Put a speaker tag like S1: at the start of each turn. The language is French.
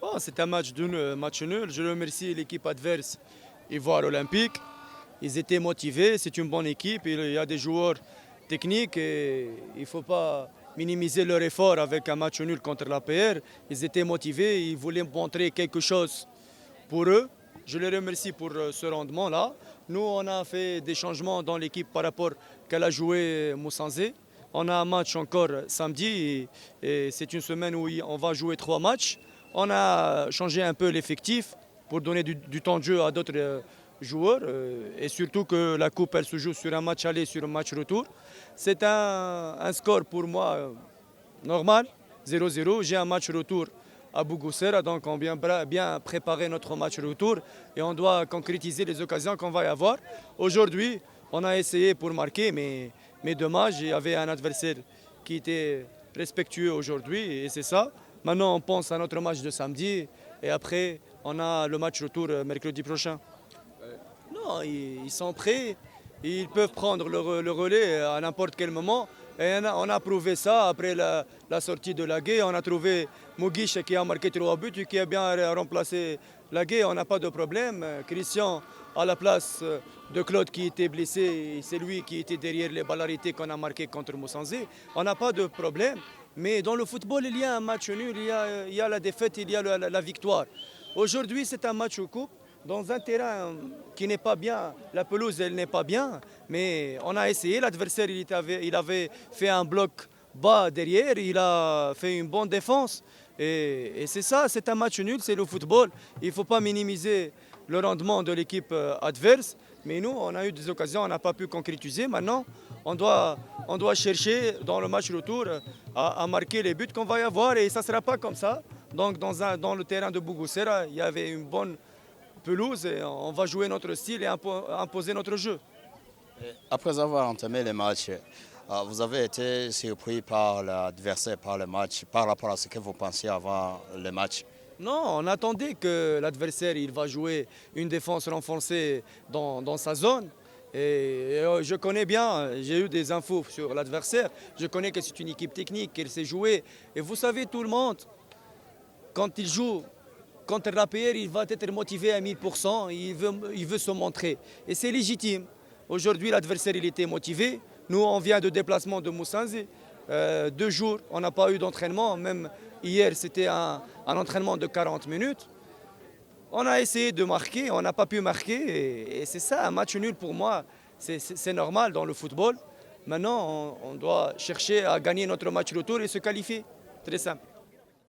S1: Bon, c'est un match nul. Je remercie l'équipe adverse Ivoire Olympique. Ils étaient motivés, c'est une bonne équipe. Il y a des joueurs techniques et il ne faut pas minimiser leur effort avec un match nul contre l'APR. Ils étaient motivés, ils voulaient montrer quelque chose pour eux. Je les remercie pour ce rendement-là. Nous, on a fait des changements dans l'équipe par rapport qu'elle a joué Moussanzé. On a un match encore samedi et c'est une semaine où on va jouer 3 matchs. On a changé un peu l'effectif pour donner du temps de jeu à d'autres joueurs et surtout que la coupe elle se joue sur un match aller, sur un match retour. C'est un score pour moi normal, 0-0. J'ai un match retour à Bougousera, donc on vient bien préparer notre match retour et on doit concrétiser les occasions qu'on va y avoir. Aujourd'hui, on a essayé pour marquer, mais dommage, il y avait un adversaire qui était respectueux aujourd'hui et c'est ça. Maintenant, on pense à notre match de samedi et après, on a le match retour mercredi prochain. Non, ils sont prêts. Ils peuvent prendre le relais à n'importe quel moment. Et on a prouvé ça après la sortie de Laguet. On a trouvé Mugish qui a marqué 3 buts et qui a bien remplacé Laguet. On n'a pas de problème. Christian à la place de Claude qui était blessé. C'est lui qui était derrière les balles arrêtées qu'on a marquées contre Moussanzé. On n'a pas de problème. Mais dans le football, il y a un match nul, il y a la défaite, il y a la victoire. Aujourd'hui, c'est un match au coupe dans un terrain qui n'est pas bien, la pelouse elle n'est pas bien, mais on a essayé, l'adversaire il avait fait un bloc bas derrière, il a fait une bonne défense et c'est ça, c'est un match nul, c'est le football, il ne faut pas minimiser le rendement de l'équipe adverse, mais nous on a eu des occasions, on n'a pas pu concrétiser, maintenant on doit chercher dans le match retour à marquer les buts qu'on va y avoir et ça ne sera pas comme ça. Donc dans le terrain de Bougousera, il y avait une bonne pelouse et on va jouer notre style et imposer notre jeu.
S2: Après avoir entamé le match, vous avez été surpris par l'adversaire, par le match, par rapport à ce que vous pensiez avant le match?
S1: Non, on attendait que l'adversaire il va jouer une défense renforcée dans sa zone. Et je connais bien, j'ai eu des infos sur l'adversaire. Je connais que c'est une équipe technique, qu'elle sait jouer. Et vous savez, tout le monde, quand il joue contre l'APR, il va être motivé à 1000%, il veut se montrer. Et c'est légitime. Aujourd'hui, l'adversaire il était motivé. Nous, on vient de déplacement de Moussanzé. 2 jours, on n'a pas eu d'entraînement. Même hier, c'était un entraînement de 40 minutes. On a essayé de marquer, on n'a pas pu marquer. Et c'est ça, un match nul pour moi, c'est normal dans le football. Maintenant, on doit chercher à gagner notre match retour et se qualifier. Très simple.